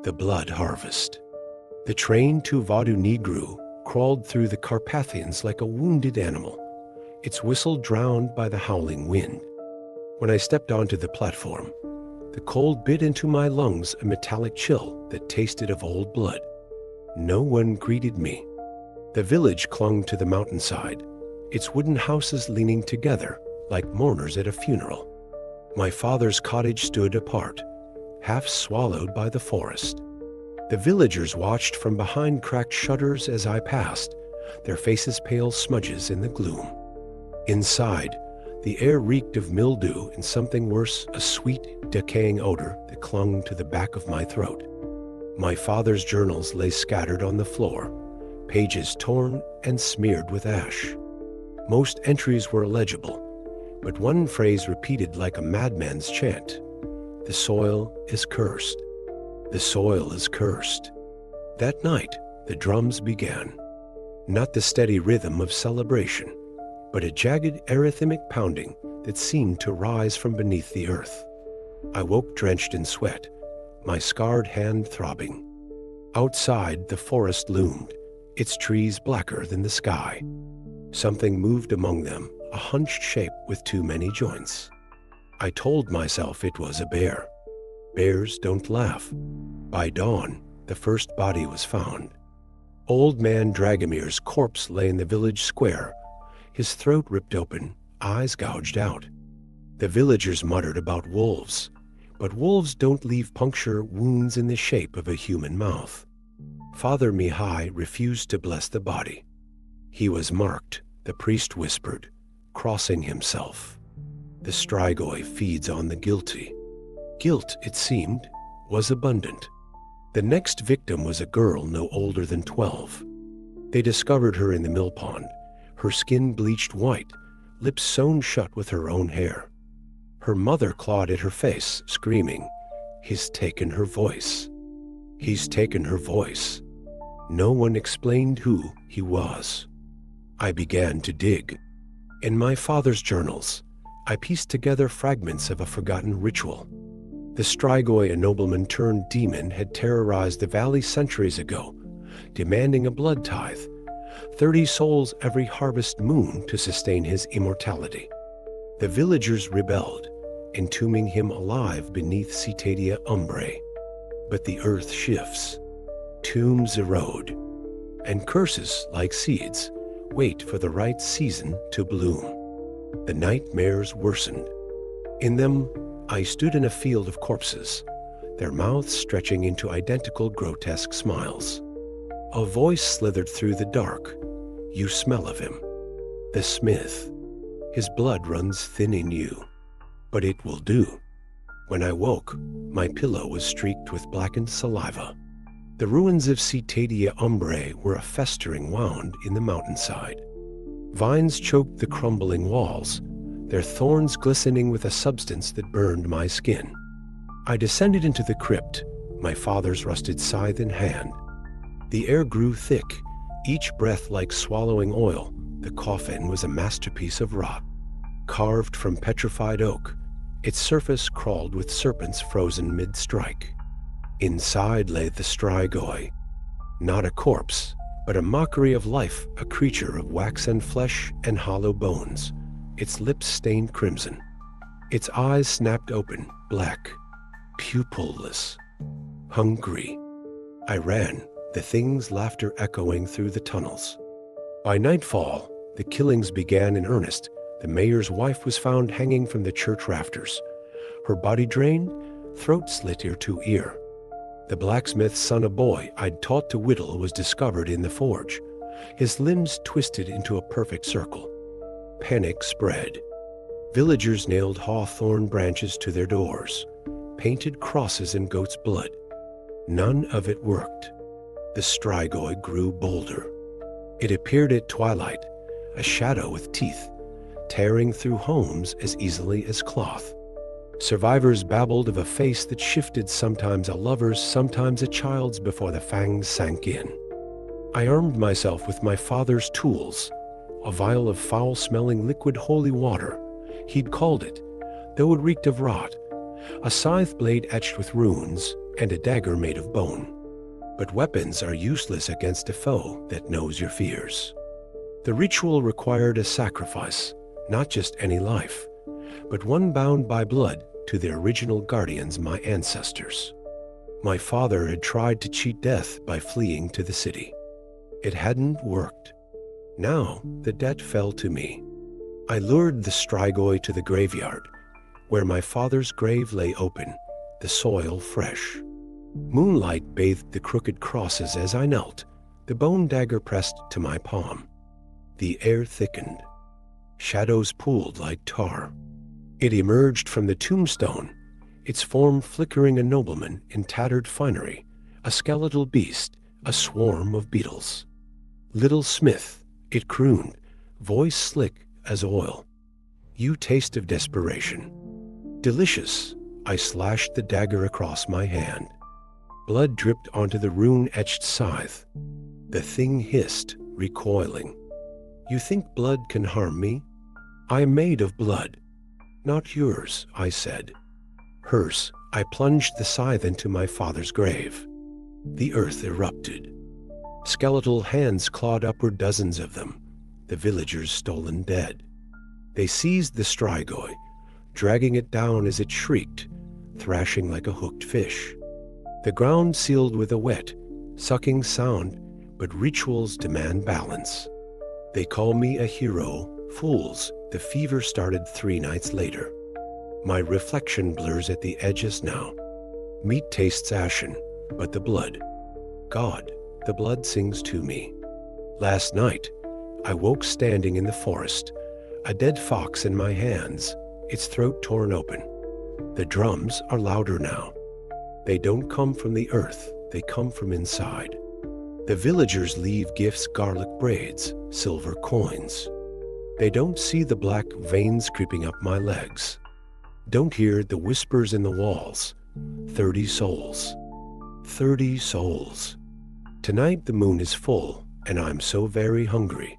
The Blood Harvest. The train to Vadu Negru crawled through the Carpathians like a wounded animal, its whistle drowned by the howling wind. When I stepped onto the platform, the cold bit into my lungs a metallic chill that tasted of old blood. No one greeted me. The village clung to the mountainside, its wooden houses leaning together like mourners at a funeral. My father's cottage stood apart, half swallowed by the forest. The villagers watched from behind cracked shutters as I passed, their faces pale smudges in the gloom. Inside, the air reeked of mildew and something worse, a sweet, decaying odor that clung to the back of my throat. My father's journals lay scattered on the floor, pages torn and smeared with ash. Most entries were illegible, but one phrase repeated like a madman's chant. The soil is cursed. The soil is cursed. That night, the drums began. Not the steady rhythm of celebration, but a jagged arrhythmic pounding that seemed to rise from beneath the earth. I woke drenched in sweat, my scarred hand throbbing. Outside, the forest loomed, its trees blacker than the sky. Something moved among them, a hunched shape with too many joints. I told myself it was a bear. Bears don't laugh. By dawn, the first body was found. Old man Dragomir's corpse lay in the village square, his throat ripped open, eyes gouged out. The villagers muttered about wolves, but wolves don't leave puncture wounds in the shape of a human mouth. Father Mihai refused to bless the body. He was marked, the priest whispered, crossing himself. The Strigoi feeds on the guilty. Guilt, it seemed, was abundant. The next victim was a girl no older than 12. They discovered her in the mill pond, her skin bleached white, lips sewn shut with her own hair. Her mother clawed at her face, screaming, "He's taken her voice. He's taken her voice." No one explained who he was. I began to dig. In my father's journals, I pieced together fragments of a forgotten ritual. The Strigoi, a nobleman turned demon, had terrorized the valley centuries ago, demanding a blood tithe, 30 souls every harvest moon to sustain his immortality. The villagers rebelled, entombing him alive beneath Citadia Umbrae. But the earth shifts, tombs erode, and curses, like seeds, wait for the right season to bloom. The nightmares worsened. In them, I stood in a field of corpses, their mouths stretching into identical grotesque smiles. A voice slithered through the dark. "You smell of him. The smith. His blood runs thin in you. But it will do." When I woke, my pillow was streaked with blackened saliva. The ruins of Citadia Umbrae were a festering wound in the mountainside. Vines choked the crumbling walls, their thorns glistening with a substance that burned my skin. I descended into the crypt, my father's rusted scythe in hand. The air grew thick, each breath like swallowing oil. The coffin was a masterpiece of rot. Carved from petrified oak, its surface crawled with serpents frozen mid-strike. Inside lay the Strigoi, not a corpse, but a mockery of life, a creature of wax and flesh and hollow bones, its lips stained crimson. Its eyes snapped open, black, pupilless, hungry. I ran, the thing's laughter echoing through the tunnels. By nightfall, the killings began in earnest. The mayor's wife was found hanging from the church rafters, her body drained, throat slit ear to ear. The blacksmith's son, a boy I'd taught to whittle, was discovered in the forge, his limbs twisted into a perfect circle. Panic spread. Villagers nailed hawthorn branches to their doors, painted crosses in goat's blood. None of it worked. The Strigoi grew bolder. It appeared at twilight, a shadow with teeth, tearing through homes as easily as cloth. Survivors babbled of a face that shifted, sometimes a lover's, sometimes a child's, before the fangs sank in. I armed myself with my father's tools, a vial of foul-smelling liquid holy water, he'd called it, though it reeked of rot, a scythe blade etched with runes, and a dagger made of bone. But weapons are useless against a foe that knows your fears. The ritual required a sacrifice, not just any life, but one bound by blood to the original guardians, my ancestors. My father had tried to cheat death by fleeing to the city. It hadn't worked. Now the debt fell to me. I lured the strigoi to the graveyard, where my father's grave lay open, the soil fresh. Moonlight bathed the crooked crosses as I knelt, the bone dagger pressed to my palm. The air thickened. Shadows pooled like tar. It emerged from the tombstone, its form flickering, a nobleman in tattered finery, a skeletal beast, a swarm of beetles. "Little Smith," it crooned, voice slick as oil. "You taste of desperation." "Delicious." I slashed the dagger across my hand. Blood dripped onto the rune-etched scythe. The thing hissed, recoiling. "You think blood can harm me? I am made of blood." "Not yours," I said. "Hers." I plunged the scythe into my father's grave. The earth erupted. Skeletal hands clawed upward, dozens of them, the villagers stolen dead. They seized the strigoi, dragging it down as it shrieked, thrashing like a hooked fish. The ground sealed with a wet, sucking sound, but rituals demand balance. They call me a hero, fools. The fever started 3 nights later. My reflection blurs at the edges now. Meat tastes ashen, but the blood, God, the blood sings to me. Last night, I woke standing in the forest, a dead fox in my hands, its throat torn open. The drums are louder now. They don't come from the earth, they come from inside. The villagers leave gifts, garlic braids, silver coins. They don't see the black veins creeping up my legs. Don't hear the whispers in the walls. 30 souls. 30 souls. Tonight the moon is full, and I'm so very hungry.